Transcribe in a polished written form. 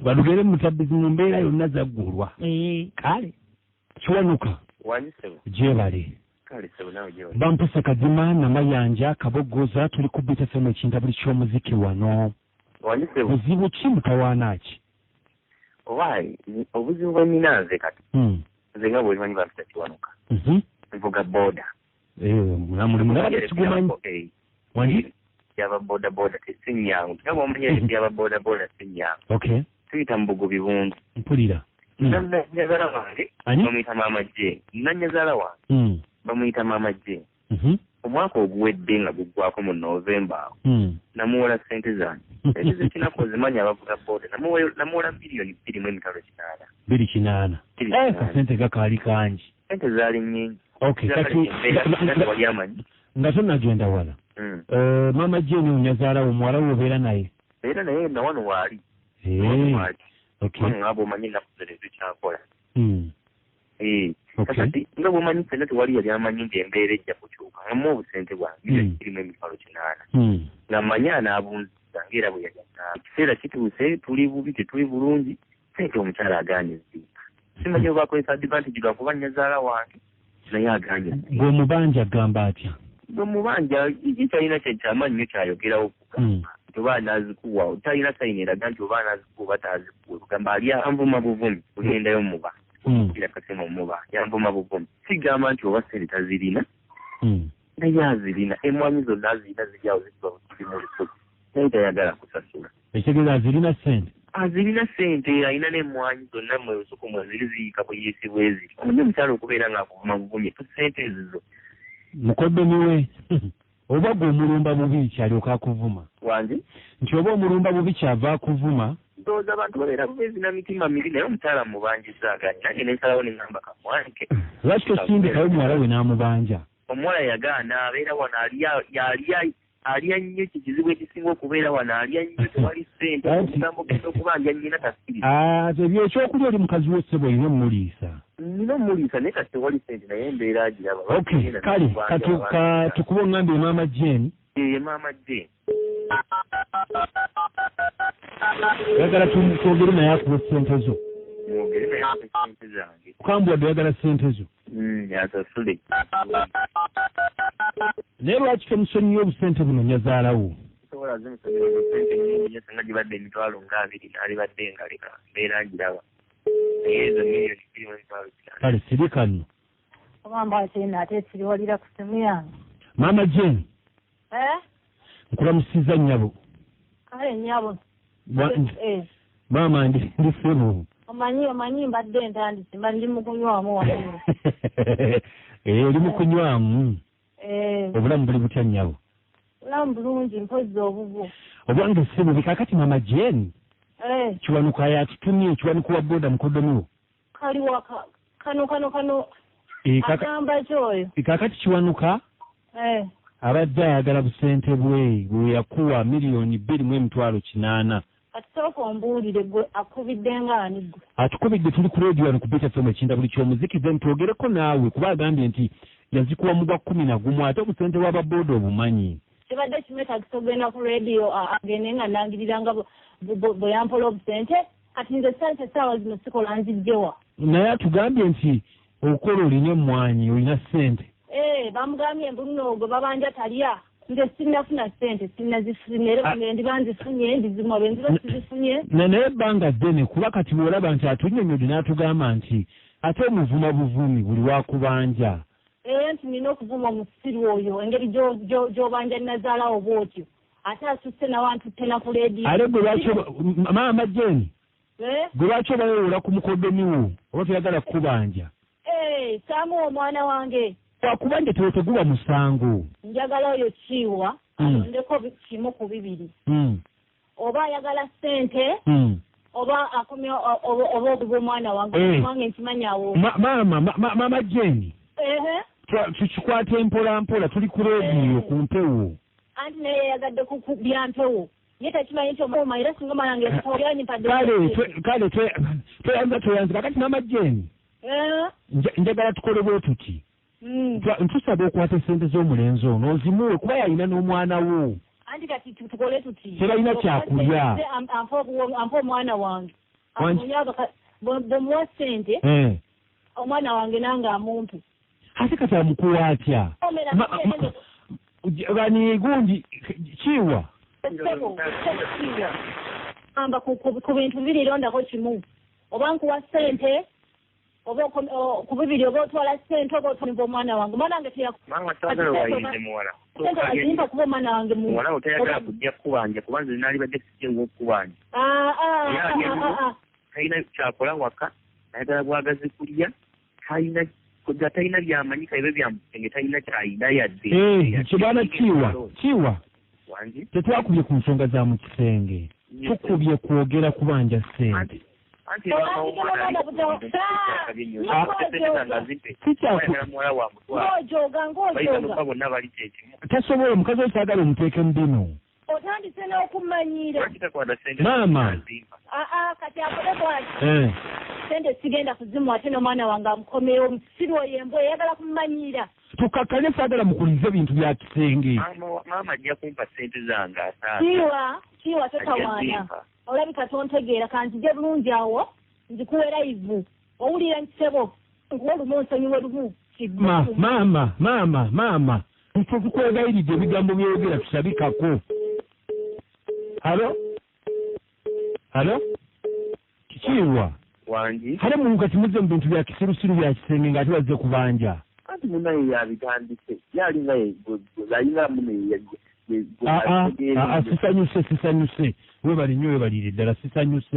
balugere mutabbizi mu mbeera yonna zaggulwa kale kiwanuka gyebale bampasa kazima namayanja kabogoza tuli ku Bita FM ekintabuli ky'omuziki wano buzibu ki mutawaana ki obuzibu bwe nina nze kati nze nga bwolimanyi bampisa kiwanuka nvuga boda munamulimulabatugumanyi yaba boda boda tesinyangu nga omanye yaba boda boda sinyangu tuyita mu bugubi bungi mpulira nanyazaala wange bamuyita maama Jane nanyazaala wange bamuyita maama Jane omwaka oguwedde nga guggwako mu Novemba awo namuwola ssente zange ente zekinako zimanya abavuga boda namuwola miliyoni 2.8 kasente gakaali kangi ente zaali nnyingi wali amanyi nga tonnagenda wala maama Jane onyazaala wo muwala wo obeera naye na wano waali ngabo omanyi ennaku zino ezikyakola kakati nga bwomanyi ffenna tewali yali amanyi nti embeera ejja kukyuka ngamu obusente bwange kirimu $8 nga mmanyi anaabunziza ngaera bwe yagaa ekiseera kituuse tuli bubi tetuli bulungi sente omukyala agaanye ziika simanyi obakozesa advantage lwakuba nyazaala wange naye agaanye ng'omubanja agamba atya ng'omubanja kikyalina kyekyamaanyi nnyo kyayogerawo kugamba oba anazikuwa talina sayini eraga nti oba anazikuwa oba tazikuwa kugamba ali anvuma buvumi kugendayo muba kira kasema muba yanvuma buvumi sigamba nti oba sente tazirina naye azirina emwanyi zonna azirina ziryawo zikuba bukiri mu lusozi naye tayagala kusasula ekitegeeza azirina sente azirina sente alina n'emwanyi zonna mu lusuku mwe ziri ziyiika bweyeesibwa eziri omunye omukyala okubeera ng'akuvuma buvumi sente ezizo mukoddomiwe oba gwe omulumba bubi kyalyoka akuvuma wange nti oba omulumba bubi kyava akuvuma ndowooza abantu babeera bezina mitima mibi naye omukyala mubanjiza aganye nange nensalawo neŋŋamba kamwanike lwaki tosindikayo muwala we n'amubanja omuwala yagaana abeera wano alya nnyo kikizibu ekisinga okubeera wano alya nnyo tewali ssente omugambo genda okubanja nnyina takkiriza ebyo ekyokulya oli mukazi we ssebo olina omuliisa nina omuliisa naye kati tewali ssente naye embeera agiraba kale katukuba oŋŋambye maama Jane maama Jane oyagala twogere naye akuba ssente zo mwogere naye akuba ssente zange okambwadde oyagala ssente zo asasule naye lwaki tomusonyiyo obusente buno nyazaalawo sobola zimusonyiyo obusente nyingi senga gibadde emitwalo nga 2 nalibadde nga leka mbeera ngiraba naye ezo miliyoni 2.8 kale sirika nno ogamba kyena ate kiriwalira ku simu yange maama Jane nkulamusiza nnyabo kale nnyabo maama ndi ssebo omanyi mbadde ntandise mba ndi mukunywamu wano oli mukunywamu obulamu buli butya nnyabo obulamu bulungi mpozzi obubu obwange si bubi kakati maama Jane kiwanuka yatutumye kiwanuka wa boda mukoddomiwo kaliwa kano agamba kyoyo kakati kiwanuka abadde ayagala busente bwe yakuwa miliyoni 2.8 kati sooka ombuulire gwe akubidde ngaani gwe atukubidde tuli ku rediyo wano ku Bita FM ekintabuli ky'omuziki then twogereko naawe kuba agambye nti yazikuwa mu gwa 11 ate obusente bw'ababoda obumanyi kibadde kimwetagisa ogenda ku rediyo agende nga nangiriranga bwe yampola obusente kati nze sente essaawa zino sikola nzijjewa naye atugambye nti okola olina emmwanyi olina ssente bamugambye mbuno gwe babanja talya nze sinnafuna ssente sinnazifuna era ndiba nzifunye ndizimwa benziba sizifunye naye ebbanga ddene kuba kati bw'olaba nti atunnyonnyodde n'atugamba nti ate omuvuma buvumi buli wakubanja nti nina okuvuma omusiru oyo engeri gy'obanja Nazaala bw'otyo ate asusse nawantutte na ku leediyo ale gwe lwaki maama Jane gwe lwaki oba weewola ku mukoddomiwo oba toyagala kukubanja saamuwa omwana wange wakubanja teguba musango njagala oyo kiwa ndeko kimu ku 2 oba ayagala ssente oba akomya oba obuba omwana wange nkimanyawo maama Jane tukikwata empola mpola tuli ku rediyo ku mpewo anti naye yayagadde bya mpewo ye takimanyi nti omuma era singa malange ekitolyanyipadde kale toyanza kakati maama Jane njagala tukole bwe tuti ntusaba okwata essente z'omulenzi ono ozimuwe kuba yalina n'omwana wo Anti kati tukole tuti. Teralina kyakulya. Ampo omwana wange. Amunyaga bomwa sente. Omwana wange nanga amuntu. Ate kati amukuwa atya? Bani gundi kiwa? Amba ku bintu biri londako kimu. Oba nkuwa sente. Oba ku bibiri oba otwala sente oba otwala omwana wange. Omwana wange mama twagala wayinze muwala. Azimba kuba omwana wange mu. Muwala otayagala kujja kubanja kubanze nali badde kitewo okubanja. Talina kyakola waka ayagala bwagazi kulya talina byamanyika ebyo byamutenge talina kyayina yadde. Kibana kiwa tetwakubye ku nsonga za mu kisenge tukubye kwogera kubanja sente. Tasobola omukazi okyagala omuteeke mu bino. Otandise n'okumanyira. Maama. Kati akole bwaki. Sente sigenda kuzimu ate n'omwana wange amukomeyo omusiri oyo embwa eyagala kumanyira. Tukakkane saagala mukulize ebintu bya kisenge. Maama ajja kumpa sente zange kiwa totawaana. Olabika tontegeera kanzije bulungi awo nzikuwera ivu. Owulira nkisebo nkuwa olumu onsonyiwe lumu. Maama. Nffe tukwegayiridde ebigambo byogera tusabikako. Halo? Kikiwa? Wangi? Hale mu kati muzze mu bintu bya kisirusiru bya kisenge ng'ate wazze kubanja. Anti munaye yabitandise. Yalinga yayina munaye sisanyuse. Webali nnyo webalire ddala sisanyuse.